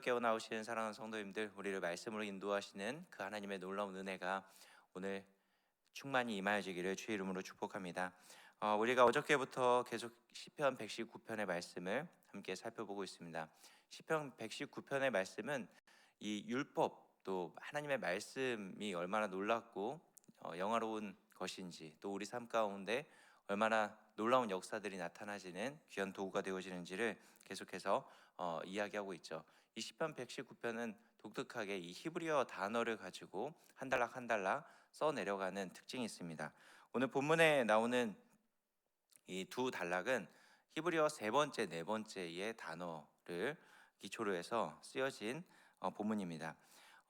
깨어나오시는 사랑하는 성도님들, 우리를 말씀으로 인도하시는 그 하나님의 놀라운 은혜가 오늘 충만히 임하여지기를 주의 이름으로 축복합니다. 우리가 어저께부터 계속 시편 119편의 말씀을 함께 살펴보고 있습니다. 시편 119편의 말씀은 이 율법, 또 하나님의 말씀이 얼마나 놀랍고 영화로운 것인지, 또 우리 삶 가운데 얼마나 놀라운 역사들이 나타나지는 귀한 도구가 되어지는지를 계속해서 이야기하고 있죠. 이 시편 119편은 독특하게 이 히브리어 단어를 가지고 한 단락 한 단락 써 내려가는 특징이 있습니다. 오늘 본문에 나오는 이 두 단락은 히브리어 세 번째, 네 번째의 단어를 기초로 해서 쓰여진 본문입니다.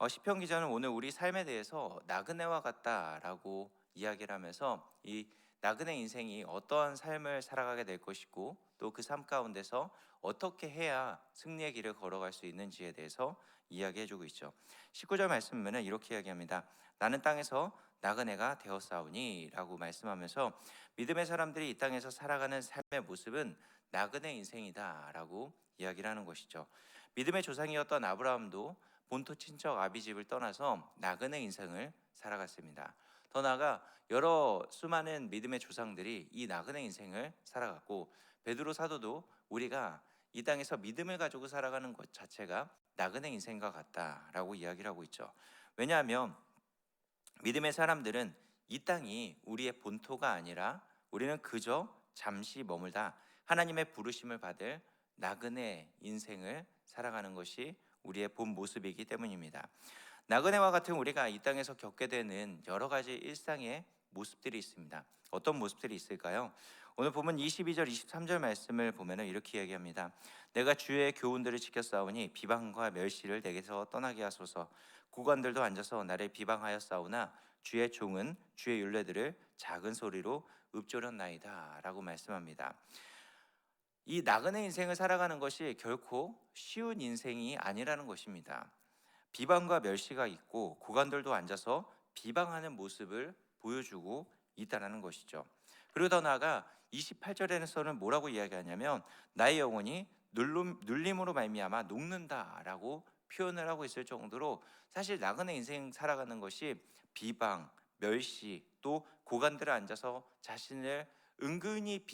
시편 기자는 오늘 우리 삶에 대해서 나그네와 같다라고 이야기를 하면서 이 나그네 인생이 어떠한 삶을 살아가게 될 것이고, 또 그 삶 가운데서 어떻게 해야 승리의 길을 걸어갈 수 있는지에 대해서 이야기해주고 있죠. 19절 말씀은 이렇게 이야기합니다. 나는 땅에서 나그네가 되었사오니 라고 말씀하면서 믿음의 사람들이 이 땅에서 살아가는 삶의 모습은 나그네 인생이다 라고 이야기를 하는 것이죠. 믿음의 조상이었던 아브라함도 본토 친척 아비집을 떠나서 나그네 인생을 살아갔습니다. 더 나아가 여러 수많은 믿음의 조상들이 이 나그네 인생을 살아갔고, 베드로 사도도 우리가 이 땅에서 믿음을 가지고 살아가는 것 자체가 나그네 인생과 같다라고 이야기를 하고 있죠. 왜냐하면 믿음의 사람들은 이 땅이 우리의 본토가 아니라 우리는 그저 잠시 머물다 하나님의 부르심을 받을 나그네 인생을 살아가는 것이 우리의 본 모습이기 때문입니다. 나그네와 같은 우리가 이 땅에서 겪게 되는 여러 가지 일상의 모습들이 있습니다. 어떤 모습들이 있을까요? 오늘 보면 22절 23절 말씀을 보면 이렇게 이야기합니다. 내가 주의 교훈들을 지켰사오니 비방과 멸시를 내게서 떠나게 하소서. 구관들도 앉아서 나를 비방하였사오나 주의 종은 주의 율례들을 작은 소리로 읊조렸나이다 라고 말씀합니다. 이 나그네 인생을 살아가는 것이 결코 쉬운 인생이 아니라는 것입니다. 비방과 멸시가 있고 고관들도 앉아서 비방하는 모습을 보여주고 있다는 것이죠. 그리고 더 나아가 28절에서는 뭐라고 이야기하냐면 나의 영혼이 눌림으로 말미암아 녹는다라고 표현을 하고 있을 정도로, 사실 나그네 인생 살아가는 것이 비방, 멸시, 또 고관들을 앉아서 자신을 은근히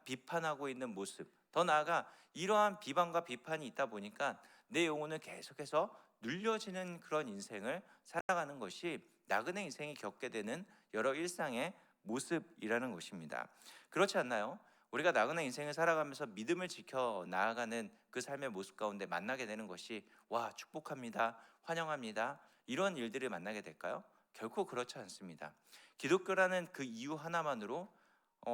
비판하고 있는 모습, 더 나아가 이러한 비방과 비판이 있다 보니까 내 영혼을 계속해서 눌려지는 그런 인생을 살아가는 것이 나그네 인생이 겪게 되는 여러 일상의 모습이라는 것입니다. 그렇지 않나요? 우리가 나그네 인생을 살아가면서 믿음을 지켜 나아가는 그 삶의 모습 가운데 만나게 되는 것이 와, 축복합니다, 환영합니다, 이런 일들을 만나게 될까요? 결코 그렇지 않습니다. 기독교라는 그 이유 하나만으로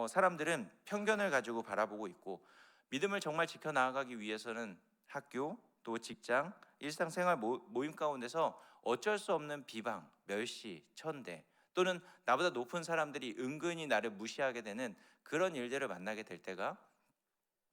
사람들은 편견을 가지고 바라보고 있고, 믿음을 정말 지켜 나아가기 위해서는 학교, 또 직장, 일상생활 모임 가운데서 어쩔 수 없는 비방, 멸시, 천대, 또는 나보다 높은 사람들이 은근히 나를 무시하게 되는 그런 일들을 만나게 될 때가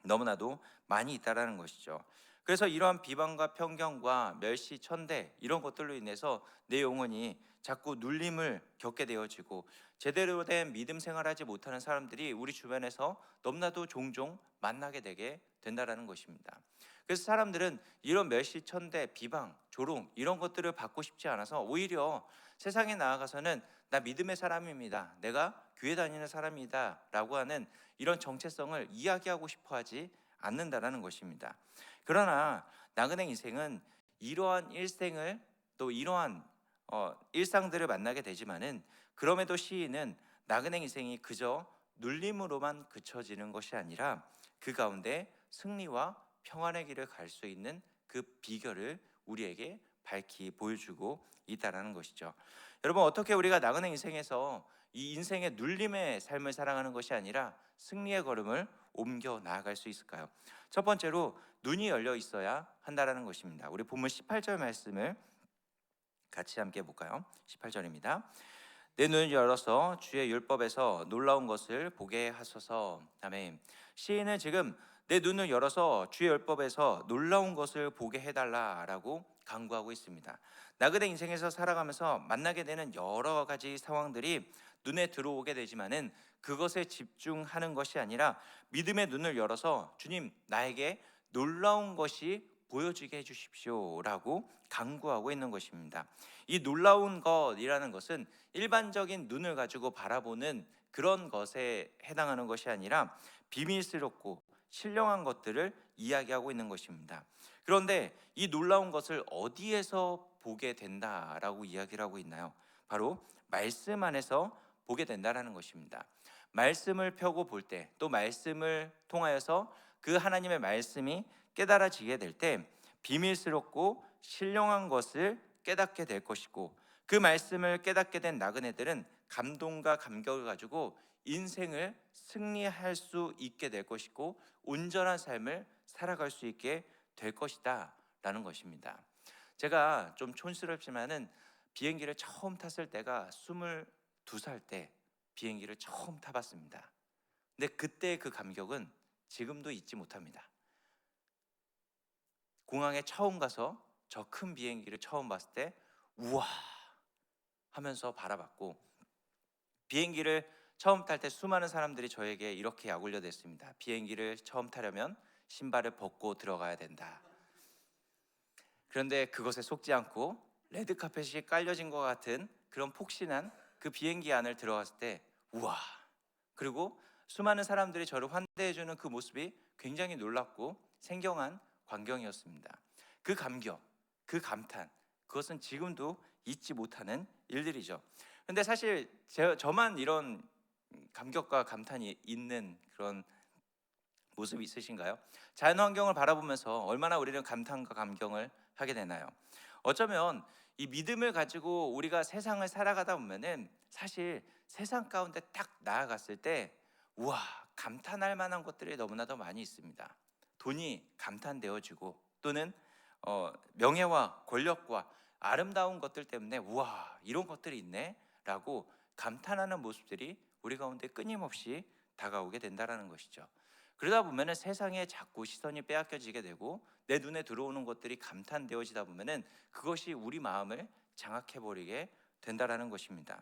너무나도 많이 있다라는 것이죠. 그래서 이러한 비방과 편견과 멸시, 천대, 이런 것들로 인해서 내 영혼이 자꾸 눌림을 겪게 되어지고, 제대로 된 믿음 생활하지 못하는 사람들이 우리 주변에서 너무나도 종종 만나게 되게 된다라는 것입니다. 그래서 사람들은 이런 멸시, 천대, 비방, 조롱, 이런 것들을 받고 싶지 않아서 오히려 세상에 나아가서는 나 믿음의 사람입니다, 내가 교회 다니는 사람이다 라고 하는 이런 정체성을 이야기하고 싶어 하지 않는다라는 것입니다. 그러나 나그네 인생은 이러한 일생을, 또 이러한 일상들을 만나게 되지만은, 그럼에도 시인은 나그네 인생이 그저 눌림으로만 그쳐지는 것이 아니라 그 가운데 승리와 평안의 길을 갈 수 있는 그 비결을 우리에게 밝히 보여주고 있다라는 것이죠. 여러분, 어떻게 우리가 나그네 인생에서 이 인생의 눌림의 삶을 살아가는 것이 아니라 승리의 걸음을 옮겨 나아갈 수 있을까요? 첫 번째로 눈이 열려 있어야 한다라는 것입니다. 우리 본문 18절 말씀을 같이 함께 볼까요? 18절입니다. 내 눈을 열어서 주의 율법에서 놀라운 것을 보게 하소서. 아멘. 시인은 지금 내 눈을 열어서 주의 율법에서 놀라운 것을 보게 해달라라고 간구하고 있습니다. 나그네 인생에서 살아가면서 만나게 되는 여러 가지 상황들이 눈에 들어오게 되지만은 그것에 집중하는 것이 아니라 믿음의 눈을 열어서 주님, 나에게 놀라운 것이 보여주게 해주십시오라고 간구하고 있는 것입니다. 이 놀라운 것이라는 것은 일반적인 눈을 가지고 바라보는 그런 것에 해당하는 것이 아니라 비밀스럽고 신령한 것들을 이야기하고 있는 것입니다. 그런데 이 놀라운 것을 어디에서 보게 된다라고 이야기를 하고 있나요? 바로 말씀 안에서 보게 된다라는 것입니다. 말씀을 펴고 볼 때, 또 말씀을 통하여서 그 하나님의 말씀이 깨달아지게 될 때 비밀스럽고 신령한 것을 깨닫게 될 것이고, 그 말씀을 깨닫게 된 나그네들은 감동과 감격을 가지고 인생을 승리할 수 있게 될 것이고 온전한 삶을 살아갈 수 있게 될 것이다 라는 것입니다. 제가 좀 촌스럽지만은 비행기를 처음 탔을 때가 22살 때 비행기를 처음 타봤습니다. 근데 그때 그 감격은 지금도 잊지 못합니다. 공항에 처음 가서 저 큰 비행기를 처음 봤을 때 우와 하면서 바라봤고, 비행기를 처음 탈 때 수많은 사람들이 저에게 이렇게 약올려 댔습니다. 비행기를 처음 타려면 신발을 벗고 들어가야 된다. 그런데 그것에 속지 않고 레드카펫이 깔려진 것 같은 그런 폭신한 그 비행기 안을 들어갔을 때 우와, 그리고 수많은 사람들이 저를 환대해주는 그 모습이 굉장히 놀랍고 생경한 광경이었습니다. 그 감격, 그 감탄, 그것은 지금도 잊지 못하는 일들이죠. 근데 사실 저만 이런 감격과 감탄이 있는 그런 모습이 있으신가요? 자연환경을 바라보면서 얼마나 우리는 감탄과 감격을 하게 되나요? 어쩌면 이 믿음을 가지고 우리가 세상을 살아가다 보면은 사실 세상 가운데 딱 나아갔을 때 우와, 감탄할 만한 것들이 너무나도 많이 있습니다. 돈이 감탄되어지고, 또는 명예와 권력과 아름다운 것들 때문에 우와, 이런 것들이 있네 라고 감탄하는 모습들이 우리 가운데 끊임없이 다가오게 된다는 것이죠. 그러다 보면 세상에 자꾸 시선이 빼앗겨지게 되고 내 눈에 들어오는 것들이 감탄되어지다 보면 그것이 우리 마음을 장악해버리게 된다는 것입니다.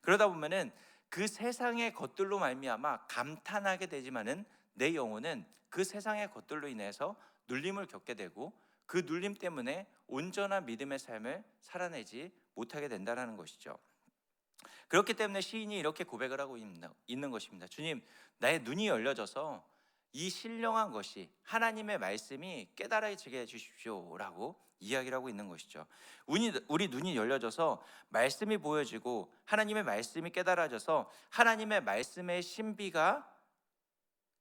그러다 보면 그 세상의 것들로 말미암아 감탄하게 되지만은 내 영혼은 그 세상의 것들로 인해서 눌림을 겪게 되고 그 눌림 때문에 온전한 믿음의 삶을 살아내지 못하게 된다는 것이죠. 그렇기 때문에 시인이 이렇게 고백을 하고 있는 것입니다. 주님, 나의 눈이 열려져서 이 신령한 것이 하나님의 말씀이 깨달아지게 해주십시오라고 이야기를 하고 있는 것이죠. 우리 눈이 열려져서 말씀이 보여지고 하나님의 말씀이 깨달아져서 하나님의 말씀의 신비가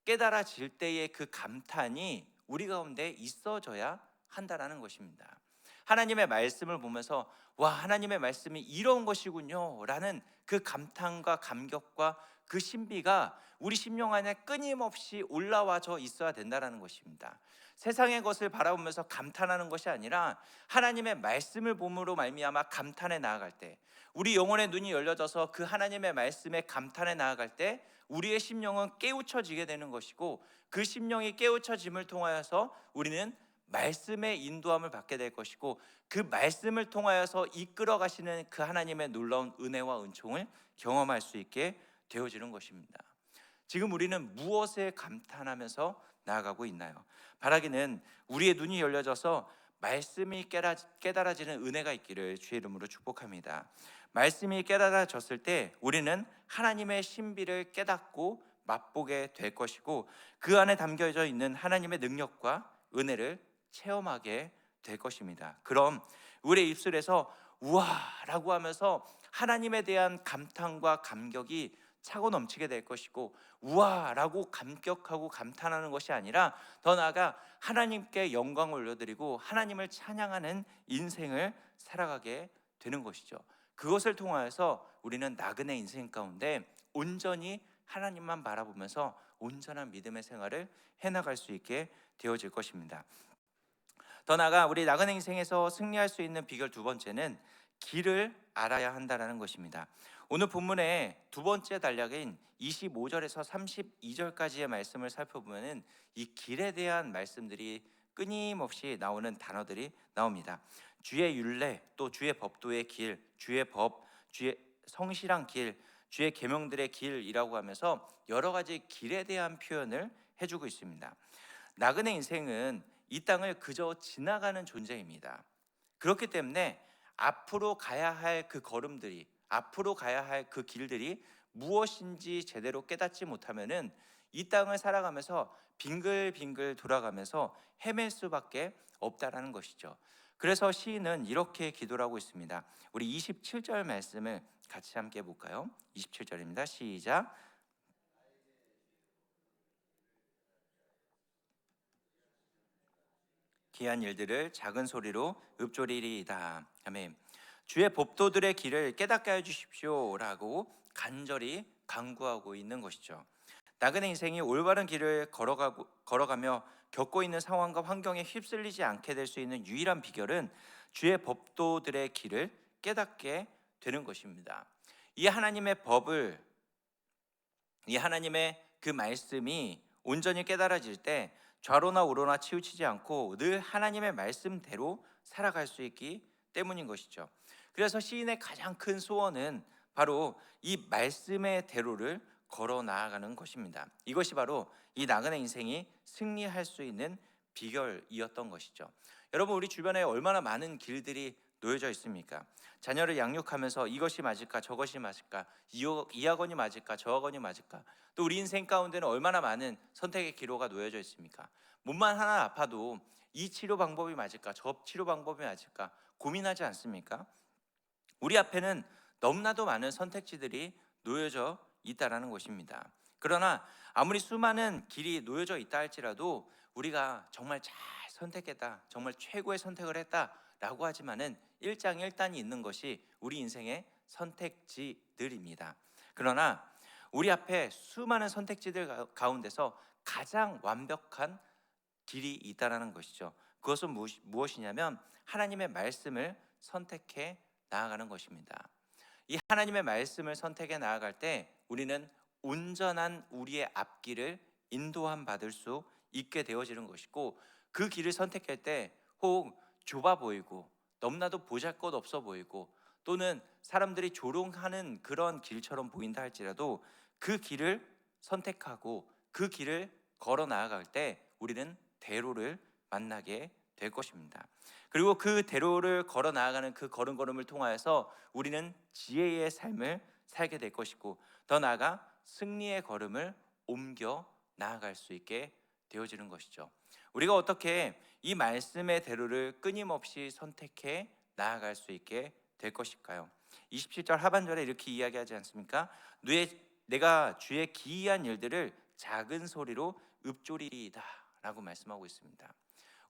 깨달아질 때의 그 감탄이 우리 가운데 있어져야 한다라는 것입니다. 하나님의 말씀을 보면서 와, 하나님의 말씀이 이런 것이군요 라는 그 감탄과 감격과 그 신비가 우리 심령 안에 끊임없이 올라와져 있어야 된다는 것입니다. 세상의 것을 바라보면서 감탄하는 것이 아니라 하나님의 말씀을 봄으로 말미암아 감탄에 나아갈 때, 우리 영혼의 눈이 열려져서 그 하나님의 말씀에 감탄에 나아갈 때 우리의 심령은 깨우쳐지게 되는 것이고, 그 심령이 깨우쳐짐을 통하여서 우리는 말씀의 인도함을 받게 될 것이고, 그 말씀을 통하여서 이끌어 가시는 그 하나님의 놀라운 은혜와 은총을 경험할 수 있게 되어지는 것입니다. 지금 우리는 무엇에 감탄하면서 나아가고 있나요? 바라기는 우리의 눈이 열려져서 말씀이 깨달아지는 은혜가 있기를 주의 이름으로 축복합니다. 말씀이 깨달아졌을 때 우리는 하나님의 신비를 깨닫고 맛보게 될 것이고, 그 안에 담겨져 있는 하나님의 능력과 은혜를 체험하게 될 것입니다. 그럼 우리의 입술에서 우와라고 하면서 하나님에 대한 감탄과 감격이 차고 넘치게 될 것이고, 우와라고 감격하고 감탄하는 것이 아니라 더 나아가 하나님께 영광을 올려드리고 하나님을 찬양하는 인생을 살아가게 되는 것이죠. 그것을 통하여서 우리는 나그네 인생 가운데 온전히 하나님만 바라보면서 온전한 믿음의 생활을 해나갈 수 있게 되어질 것입니다. 더 나아가 우리 나그네 인생에서 승리할 수 있는 비결 두 번째는 길을 알아야 한다는 것입니다. 오늘 본문의 두 번째 단락인 25절에서 32절까지의 말씀을 살펴보면 이 길에 대한 말씀들이 끊임없이 나오는 단어들이 나옵니다. 주의 율례, 또 주의 법도의 길, 주의 법, 주의 성실한 길, 주의 계명들의 길이라고 하면서 여러 가지 길에 대한 표현을 해주고 있습니다. 나그네 인생은 이 땅을 그저 지나가는 존재입니다. 그렇기 때문에 앞으로 가야 할 그 걸음들이, 앞으로 가야 할 그 길들이 무엇인지 제대로 깨닫지 못하면은 이 땅을 살아가면서 빙글빙글 돌아가면서 헤맬 수밖에 없다라는 것이죠. 그래서 시인은 이렇게 기도를 하고 있습니다. 우리 27절 말씀을 같이 함께 볼까요? 27절입니다. 시작. 기한 일들을 작은 소리로 읊조리리이다. 아멘. 주의 법도들의 길을 깨닫게 해 주십시오라고 간절히 간구하고 있는 것이죠. 나그네 인생이 올바른 길을 걸어가며 겪고 있는 상황과 환경에 휩쓸리지 않게 될 수 있는 유일한 비결은 주의 법도들의 길을 깨닫게 되는 것입니다. 이 하나님의 법을, 이 하나님의 그 말씀이 온전히 깨달아질 때 좌로나 우로나 치우치지 않고 늘 하나님의 말씀대로 살아갈 수 있기 때문인 것이죠. 그래서 시인의 가장 큰 소원은 바로 이 말씀의 대로를 걸어 나아가는 것입니다. 이것이 바로 이 나그네 인생이 승리할 수 있는 비결이었던 것이죠. 여러분, 우리 주변에 얼마나 많은 길들이 놓여져 있습니까? 자녀를 양육하면서 이것이 맞을까 저것이 맞을까, 이 학원이 맞을까 저 학원이 맞을까, 또 우리 인생 가운데는 얼마나 많은 선택의 기로가 놓여져 있습니까? 몸만 하나 아파도 이 치료 방법이 맞을까 저 치료 방법이 맞을까 고민하지 않습니까? 우리 앞에는 너무나도 많은 선택지들이 놓여져 있다라는 것입니다. 그러나 아무리 수많은 길이 놓여져 있다 할지라도 우리가 정말 잘 선택했다, 정말 최고의 선택을 했다라고 하지만은 일장일단이 있는 것이 우리 인생의 선택지들입니다. 그러나 우리 앞에 수많은 선택지들 가운데서 가장 완벽한 길이 있다라는 것이죠. 그것은 무엇이냐면 하나님의 말씀을 선택해 나아가는 것입니다. 이 하나님의 말씀을 선택해 나아갈 때 우리는 온전한 우리의 앞길을 인도함 받을 수 있게 되어지는 것이고, 그 길을 선택할 때 혹 좁아 보이고 너무나도 보잘것없어 보이고 또는 사람들이 조롱하는 그런 길처럼 보인다 할지라도 그 길을 선택하고 그 길을 걸어 나아갈 때 우리는 대로를 만나게 될 것입니다. 그리고 그 대로를 걸어 나아가는 그 걸음걸음을 통하여서 우리는 지혜의 삶을 살게 될 것이고, 더 나아가 승리의 걸음을 옮겨 나아갈 수 있게 되어지는 것이죠. 우리가 어떻게 이 말씀의 대로를 끊임없이 선택해 나아갈 수 있게 될 것일까요? 27절 하반절에 이렇게 이야기하지 않습니까? 내가 주의 기이한 일들을 작은 소리로 읊조리이다 라고 말씀하고 있습니다.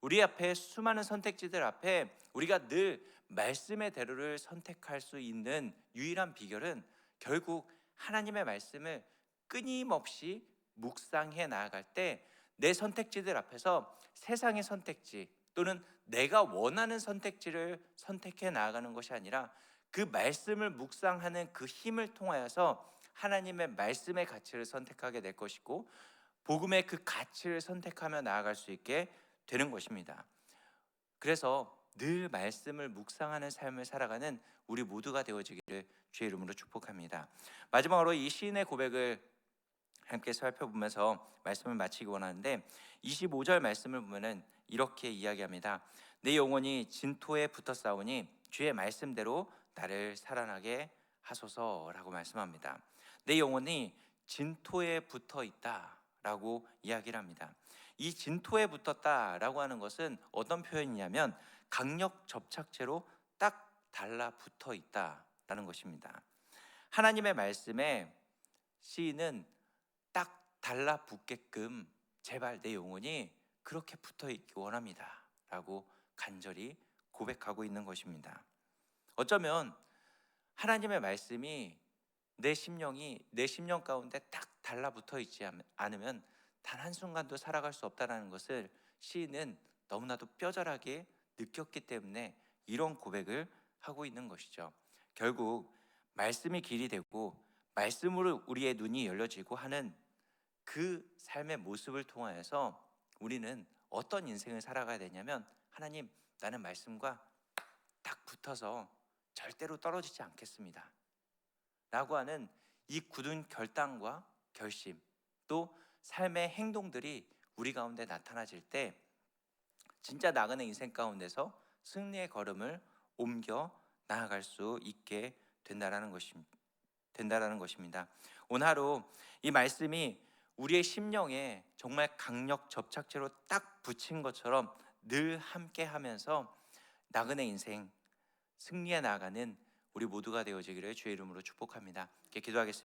우리 앞에 수많은 선택지들 앞에 우리가 늘 말씀의 대로를 선택할 수 있는 유일한 비결은 결국 하나님의 말씀을 끊임없이 묵상해 나아갈 때 내 선택지들 앞에서 세상의 선택지 또는 내가 원하는 선택지를 선택해 나아가는 것이 아니라 그 말씀을 묵상하는 그 힘을 통하여서 하나님의 말씀의 가치를 선택하게 될 것이고, 복음의 그 가치를 선택하며 나아갈 수 있게 되는 것입니다. 그래서 늘 말씀을 묵상하는 삶을 살아가는 우리 모두가 되어지기를 주의 이름으로 축복합니다. 마지막으로 이 시인의 고백을 함께 살펴보면서 말씀을 마치기 원하는데, 25절 말씀을 보면은 이렇게 이야기합니다. 내 영혼이 진토에 붙어 싸우니 주의 말씀대로 나를 살아나게 하소서라고 말씀합니다. 내 영혼이 진토에 붙어 있다라고 이야기를 합니다. 이 진토에 붙었다라고 하는 것은 어떤 표현이냐면 강력 접착제로 딱 달라붙어 있다라는 것입니다. 하나님의 말씀에 시인은 딱 달라붙게끔 제발 내 영혼이 그렇게 붙어 있기 원합니다 라고 간절히 고백하고 있는 것입니다. 어쩌면 하나님의 말씀이 내 심령 가운데 딱 달라붙어 있지 않으면 단 한순간도 살아갈 수 없다는 것을 시인은 너무나도 뼈저하게 느꼈기 때문에 이런 고백을 하고 있는 것이죠. 결국 말씀이 길이 되고 말씀으로 우리의 눈이 열려지고 하는 그 삶의 모습을 통하여서 우리는 어떤 인생을 살아가야 되냐면, 하나님, 나는 말씀과 딱 붙어서 절대로 떨어지지 않겠습니다 라고 하는 이 굳은 결단과 결심, 또 삶의 행동들이 우리 가운데 나타나질 때 진짜 나그네 인생 가운데서 승리의 걸음을 옮겨 나아갈 수 있게 된다라는 것입니다. 오늘 하루 이 말씀이 우리의 심령에 정말 강력 접착제로 딱 붙인 것처럼 늘 함께하면서 나그네 인생 승리해 나가는 우리 모두가 되어지기를 주의 이름으로 축복합니다. 이렇게 기도하겠습니다.